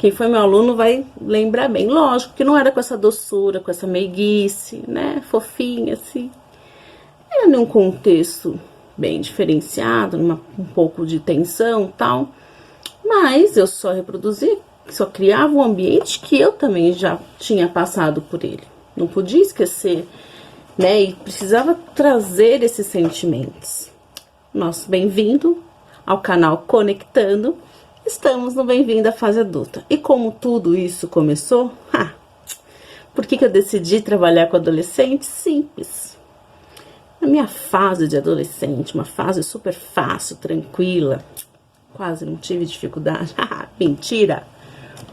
quem foi meu aluno vai lembrar bem. Lógico que não era com essa doçura, com essa meiguice, né? Fofinha, assim. Era num contexto bem diferenciado, um pouco de tensão e tal. Mas eu só reproduzia, só criava um ambiente que eu também já tinha passado por ele. Não podia esquecer, né? E precisava trazer esses sentimentos. Nosso bem-vindo ao canal Conectando. Estamos no Bem-vindo à Fase Adulta. E como tudo isso começou? Por que eu decidi trabalhar com adolescentes? Simples. Na minha fase de adolescente, uma fase super fácil, tranquila, quase não tive dificuldade. Mentira!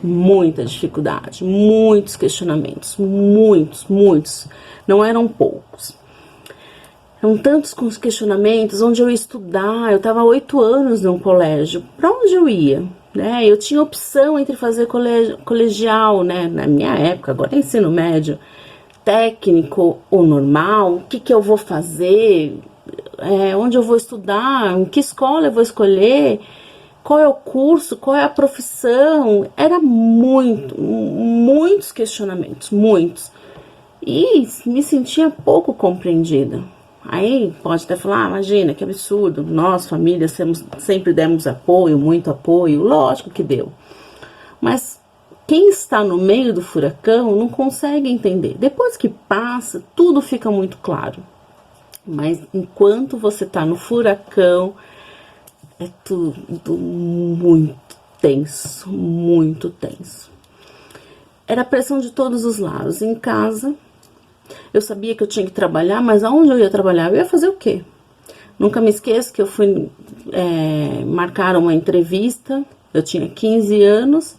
Muita dificuldade, muitos questionamentos, muitos, não eram poucos. Eram tantos questionamentos, onde eu ia estudar, eu estava 8 anos num colégio, para onde eu ia? Né? Eu tinha opção entre fazer colegial, né? Na minha época, agora é ensino médio, técnico ou normal, o que eu vou fazer, onde eu vou estudar, em que escola eu vou escolher, qual é o curso, qual é a profissão. Era muitos questionamentos, muitos. E me sentia pouco compreendida. Aí pode até falar, imagina, que absurdo, nós, família, sempre demos apoio, muito apoio, lógico que deu. Mas quem está no meio do furacão não consegue entender. Depois que passa, tudo fica muito claro. Mas enquanto você está no furacão, é tudo muito tenso, muito tenso. Era pressão de todos os lados. Em casa, eu sabia que eu tinha que trabalhar, mas aonde eu ia trabalhar? Eu ia fazer o quê? Nunca me esqueço que eu fui marcar uma entrevista, eu tinha 15 anos,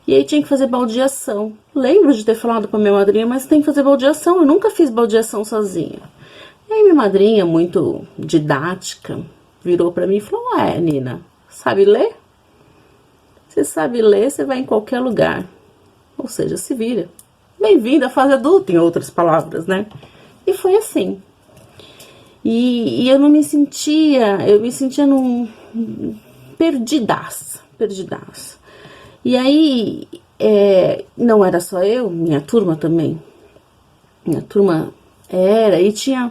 e aí tinha que fazer baldeação. Lembro de ter falado com a minha madrinha, mas tem que fazer baldeação, eu nunca fiz baldeação sozinha. E aí minha madrinha, muito didática, virou pra mim e falou, Nina, sabe ler? Você sabe ler, você vai em qualquer lugar. Ou seja, se vira. Bem-vinda à fase adulta, em outras palavras, né? E foi assim. E eu não me sentia, eu me sentia perdidaça. E aí, não era só eu, minha turma também. Minha turma e tinha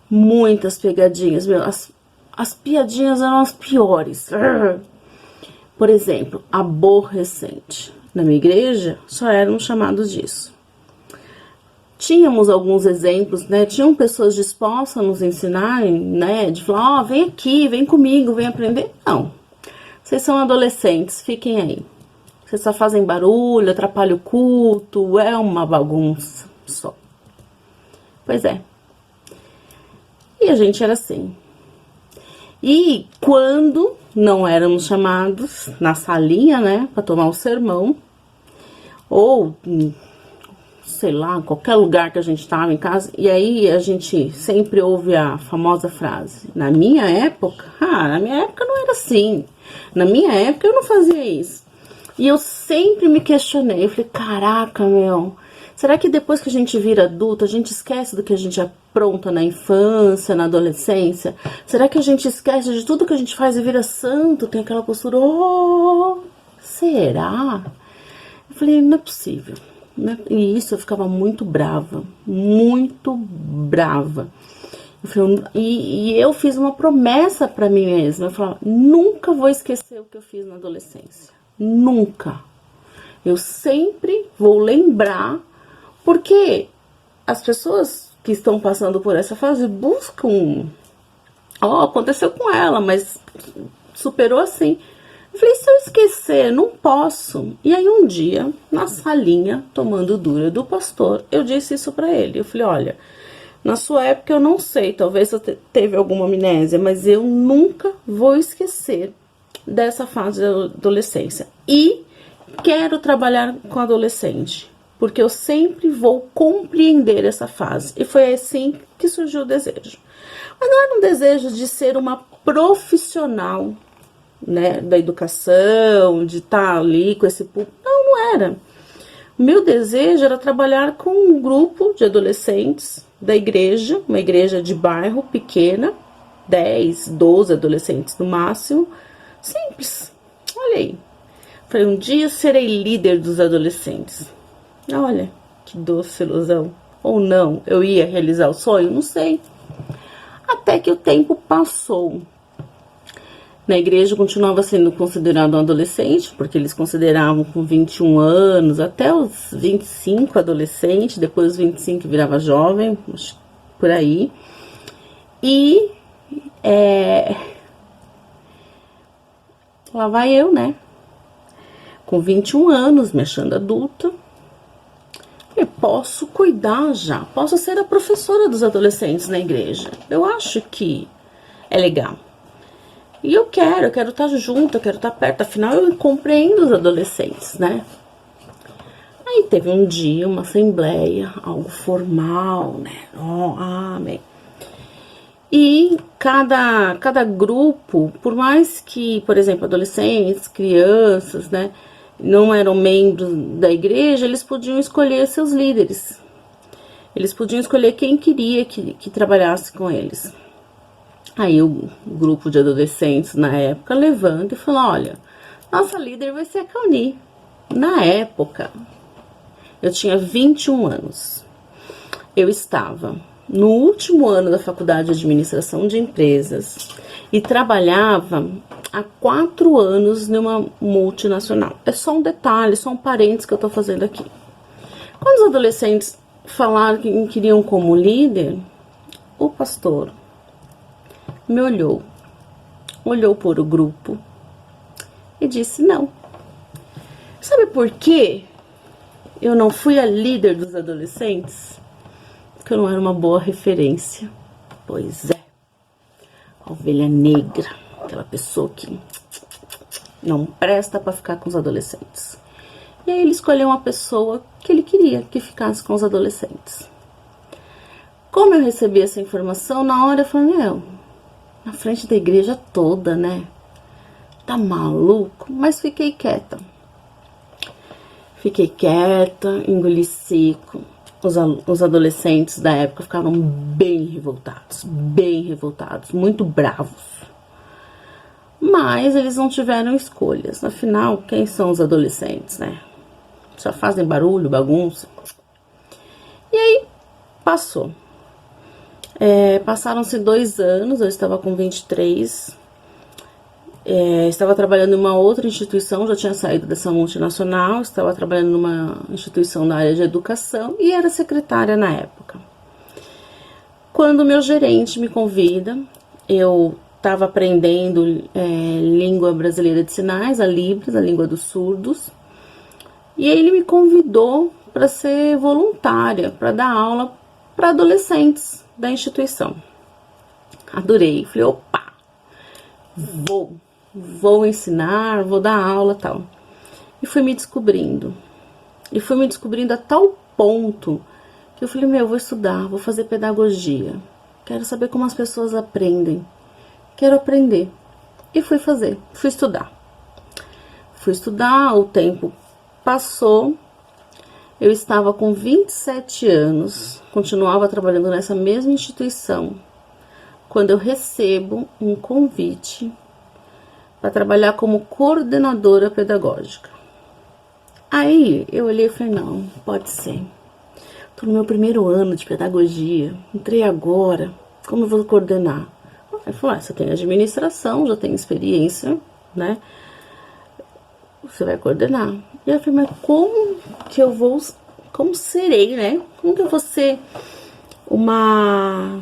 muitas pegadinhas, meu, as piadinhas eram as piores. Por exemplo, aborrecente. Na minha igreja, só eram chamados disso. Tínhamos alguns exemplos, né? Tinham pessoas dispostas a nos ensinarem, né? De falar, vem aqui, vem comigo, vem aprender. Não. Vocês são adolescentes, fiquem aí. Vocês só fazem barulho, atrapalham o culto, é uma bagunça só. Pois é. E a gente era assim. E quando não éramos chamados na salinha, né, para tomar o sermão, ou, sei lá, qualquer lugar que a gente estava em casa, e aí a gente sempre ouve a famosa frase, na minha época não era assim, na minha época eu não fazia isso. E eu sempre me questionei, eu falei, caraca, meu, será que depois que a gente vira adulto, a gente esquece do que a gente apronta na infância, na adolescência? Será que a gente esquece de tudo que a gente faz e vira santo? Tem aquela postura, será? Eu falei, não é possível. E isso eu ficava muito brava. Eu falei, e eu fiz uma promessa pra mim mesma. Eu falava, nunca vou esquecer o que eu fiz na adolescência. Nunca. Eu sempre vou lembrar, porque as pessoas que estão passando por essa fase buscam, aconteceu com ela, mas superou assim. Eu falei, se eu esquecer, não posso. E aí um dia, na salinha, tomando dura do pastor, eu disse isso pra ele. Eu falei, olha, na sua época eu não sei, talvez você teve alguma amnésia, mas eu nunca vou esquecer dessa fase da adolescência. E quero trabalhar com adolescente, porque eu sempre vou compreender essa fase. E foi assim que surgiu o desejo. Mas não era um desejo de ser uma profissional, né, da educação, de estar ali com esse público. Não era. Meu desejo era trabalhar com um grupo de adolescentes da igreja, uma igreja de bairro pequena, 10, 12 adolescentes no máximo. Simples. Olha aí. Falei, um dia serei líder dos adolescentes. Olha, que doce ilusão. Ou não, eu ia realizar o sonho? Não sei. Até que o tempo passou. Na igreja eu continuava sendo considerado um adolescente, porque eles consideravam com 21 anos, até os 25 adolescente, depois os 25 virava jovem, por aí. E lá vai eu, né? Com 21 anos, me achando adulta. Eu posso cuidar já, posso ser a professora dos adolescentes na igreja. Eu acho que é legal. E eu quero estar junto, eu quero estar perto, afinal eu compreendo os adolescentes, né? Aí teve um dia, uma assembleia, algo formal, né? Oh, amém. E cada grupo, por mais que, por exemplo, adolescentes, crianças, né, não eram membros da igreja, eles podiam escolher seus líderes. Eles podiam escolher quem queria que trabalhasse com eles. Aí o grupo de adolescentes na época levanta e fala, olha, nossa líder vai ser a Kauni. Na época, eu tinha 21 anos. Eu estava no último ano da faculdade de administração de empresas e trabalhava há 4 anos numa multinacional. É só um detalhe, só um parênteses que eu tô fazendo aqui. Quando os adolescentes falaram que me queriam como líder, o pastor me olhou para o grupo e disse não. Sabe por quê eu não fui a líder dos adolescentes? Porque eu não era uma boa referência. Pois é, a ovelha negra, aquela pessoa que não presta para ficar com os adolescentes. E aí ele escolheu uma pessoa que ele queria que ficasse com os adolescentes. Como eu recebi essa informação, na hora eu falei, na frente da igreja toda, né? Tá maluco? Mas fiquei quieta. Fiquei quieta, engoli seco. Os adolescentes da época ficaram bem revoltados, muito bravos. Mas eles não tiveram escolhas. Afinal, quem são os adolescentes, né? Só fazem barulho, bagunça. E aí, passou. Passaram-se 2 anos, eu estava com 23. Estava trabalhando em uma outra instituição, já tinha saído dessa multinacional, estava trabalhando numa instituição na área de educação e era secretária na época. Quando meu gerente me convida, eu estava aprendendo língua brasileira de sinais, a Libras, a língua dos surdos, e ele me convidou para ser voluntária, para dar aula para adolescentes da instituição. Adorei, falei, opa, vou ensinar, vou dar aula, tal. E fui me descobrindo. E fui me descobrindo a tal ponto que eu falei, vou estudar, vou fazer pedagogia. Quero saber como as pessoas aprendem. Quero aprender. E fui estudar. Fui estudar, o tempo passou. Eu estava com 27 anos, continuava trabalhando nessa mesma instituição, quando eu recebo um convite para trabalhar como coordenadora pedagógica. Aí eu olhei e falei, não, pode ser. Tô no meu primeiro ano de pedagogia, entrei agora, como eu vou coordenar? Aí falou, você tem administração, já tem experiência, né? Você vai coordenar. E eu falei, mas como serei, né? Como que eu vou ser uma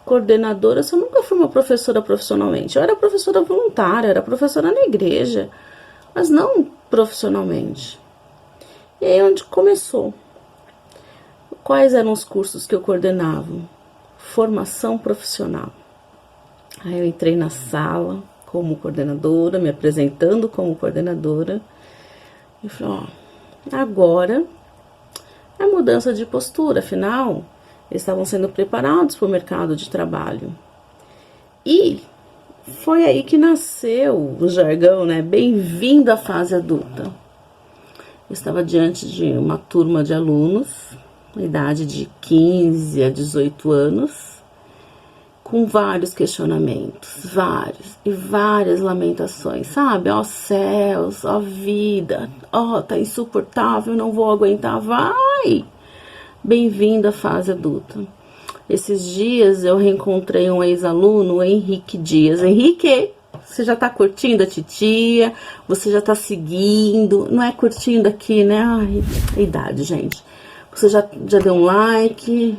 coordenadora se eu nunca fui uma professora profissionalmente? Eu era professora voluntária, era professora na igreja, mas não profissionalmente. E aí onde começou? Quais eram os cursos que eu coordenava? Formação profissional. Aí eu entrei na sala como coordenadora, me apresentando como coordenadora. E falei, agora é mudança de postura, afinal, eles estavam sendo preparados para o mercado de trabalho. E foi aí que nasceu o jargão, né? Bem-vindo à fase adulta. Eu estava diante de uma turma de alunos, na idade de 15 a 18 anos, com vários questionamentos, vários, e várias lamentações, sabe? Ó céus, ó vida, ó, tá insuportável, não vou aguentar, vai! Bem-vindo à fase adulta. Esses dias eu reencontrei um ex-aluno, o Henrique Dias. Henrique, você já tá curtindo a titia? Você já tá seguindo? Não é curtindo aqui, né? Ai, idade, gente. Você já deu um like,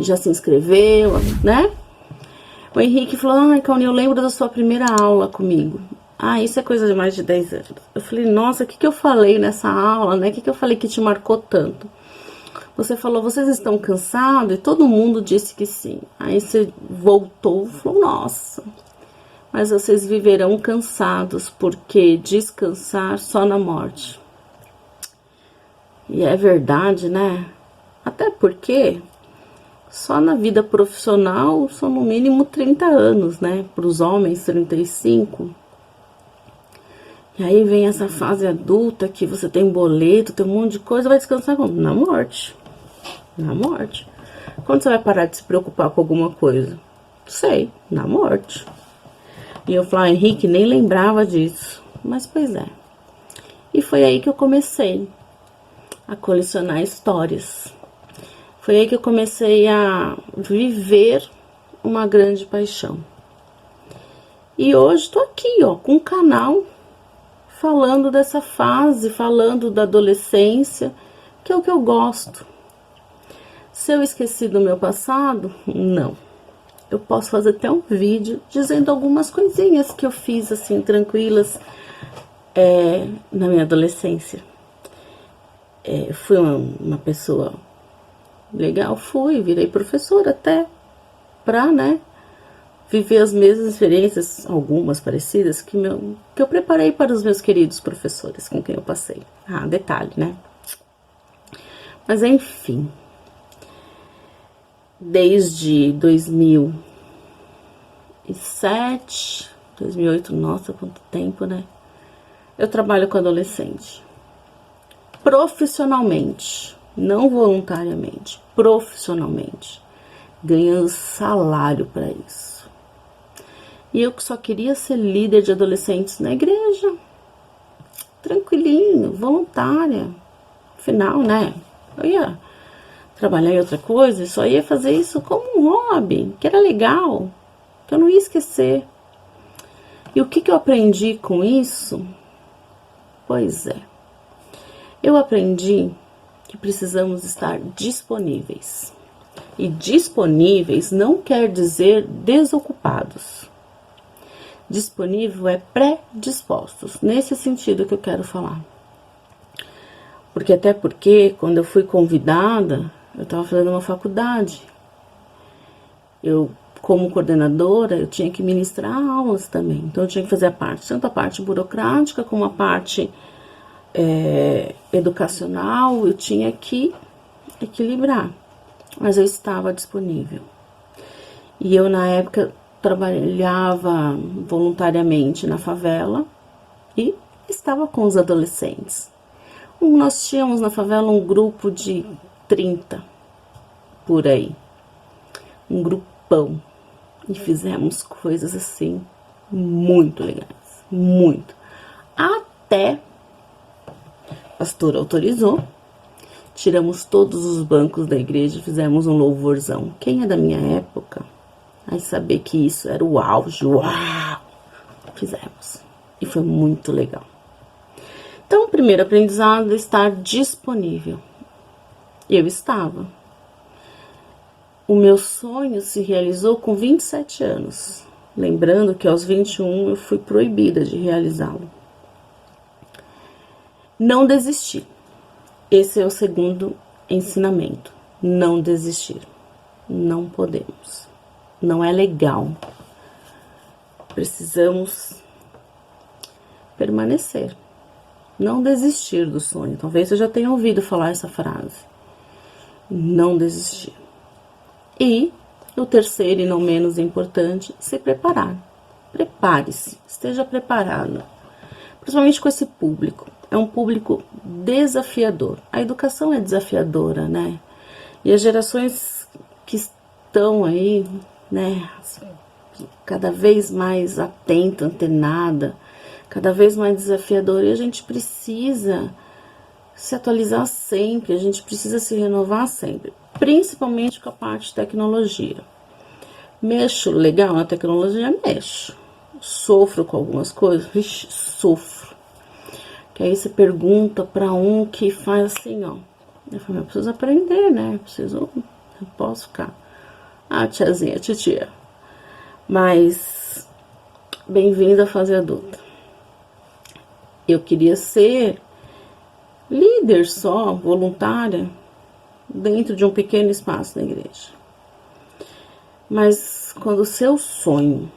já se inscreveu, né? O Henrique falou, ai, Caune, eu lembro da sua primeira aula comigo. Ah, isso é coisa de mais de 10 anos. Eu falei, nossa, o que eu falei nessa aula, né? O que eu falei que te marcou tanto? Você falou, vocês estão cansados? E todo mundo disse que sim. Aí você voltou e falou, nossa, mas vocês viverão cansados, porque descansar só na morte. E é verdade, né? Até porque só na vida profissional são no mínimo 30 anos, né? Para os homens, 35. E aí vem essa fase adulta que você tem boleto, tem um monte de coisa, vai descansar como? Na morte. Na morte. Quando você vai parar de se preocupar com alguma coisa? Sei, na morte. E eu falei, Henrique, nem lembrava disso. Mas, pois é. E foi aí que eu comecei a colecionar histórias. Foi aí que eu comecei a viver uma grande paixão. E hoje tô aqui, ó, com um canal falando dessa fase, falando da adolescência, que é o que eu gosto. Se eu esqueci do meu passado, não. Eu posso fazer até um vídeo dizendo algumas coisinhas que eu fiz, assim, tranquilas, na minha adolescência. Fui uma pessoa legal, virei professora até, pra, né, viver as mesmas experiências, algumas parecidas, que eu preparei para os meus queridos professores com quem eu passei. Ah, detalhe, né? Mas, enfim, desde 2007, 2008, nossa, quanto tempo, né? Eu trabalho com adolescente. Profissionalmente, não voluntariamente, profissionalmente, ganhando salário para isso. E eu que só queria ser líder de adolescentes na igreja, tranquilinho, voluntária. Afinal, né, eu ia trabalhar em outra coisa, só ia fazer isso como um hobby, que era legal, que eu não ia esquecer. E o que eu aprendi com isso? Pois é, eu aprendi que precisamos estar disponíveis. E disponíveis não quer dizer desocupados. Disponível é predispostos, nesse sentido que eu quero falar. Até porque, quando eu fui convidada, eu estava fazendo uma faculdade. Eu, como coordenadora, eu tinha que ministrar aulas também. Então, eu tinha que fazer tanto a parte burocrática, como a parte educacional, eu tinha que equilibrar. Mas eu estava disponível. E eu, na época, trabalhava voluntariamente na favela e estava com os adolescentes. Nós tínhamos na favela um grupo de 30, por aí. Um grupão. E fizemos coisas assim, muito legais. Muito. Até a pastora autorizou. Tiramos todos os bancos da igreja e fizemos um louvorzão. Quem é da minha época vai saber que isso era o auge. Uau! Fizemos. E foi muito legal. Então, o primeiro aprendizado é estar disponível. Eu estava. O meu sonho se realizou com 27 anos. Lembrando que aos 21 eu fui proibida de realizá-lo. Não desistir. Esse é o segundo ensinamento. Não desistir. Não podemos. Não é legal. Precisamos permanecer. Não desistir do sonho. Talvez você já tenha ouvido falar essa frase. Não desistir. E o terceiro e não menos importante, se preparar. Prepare-se. Esteja preparado. Principalmente com esse público. É um público desafiador. A educação é desafiadora, né? E as gerações que estão aí né? Cada vez mais atenta, antenada, cada vez mais desafiadora. E a gente precisa se atualizar sempre, a gente precisa se renovar sempre, principalmente com a parte de tecnologia. Mexo legal na tecnologia? Mexo. Sofro com algumas coisas? Vixe, sofro. Que aí você pergunta pra um que faz assim, ó. Eu falo, eu preciso aprender, né? Eu posso ficar. Ah, tiazinha, titia. Mas, bem-vinda à fase adulta. Eu queria ser líder só, voluntária, dentro de um pequeno espaço da igreja. Mas quando o seu sonho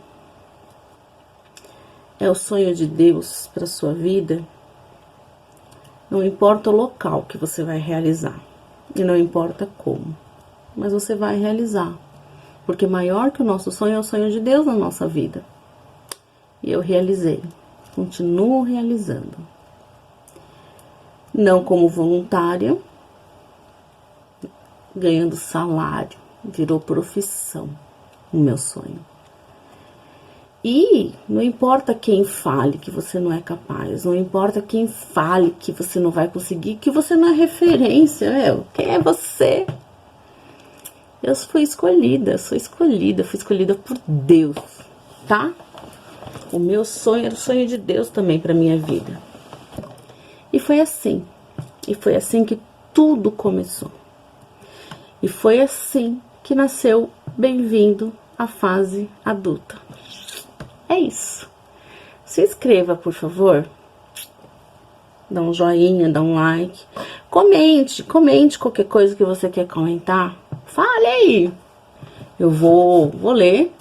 é o sonho de Deus para sua vida, não importa o local que você vai realizar, e não importa como, mas você vai realizar. Porque maior que o nosso sonho é o sonho de Deus na nossa vida. E eu realizei, continuo realizando. Não como voluntária, ganhando salário, virou profissão o meu sonho. E não importa quem fale que você não é capaz, não importa quem fale que você não vai conseguir, que você não é referência, meu. Quem é você? Eu fui escolhida, fui escolhida por Deus, tá? O meu sonho era o sonho de Deus também para minha vida. E foi assim que tudo começou. E foi assim que nasceu Bem-vindo à Fase Adulta. É isso. Se inscreva, por favor. Dá um joinha, dá um like. Comente qualquer coisa que você quer comentar. Fale aí. Eu vou ler,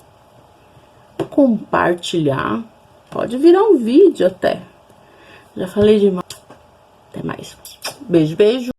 compartilhar. Pode virar um vídeo até. Já falei demais. Até mais. Beijo, beijo.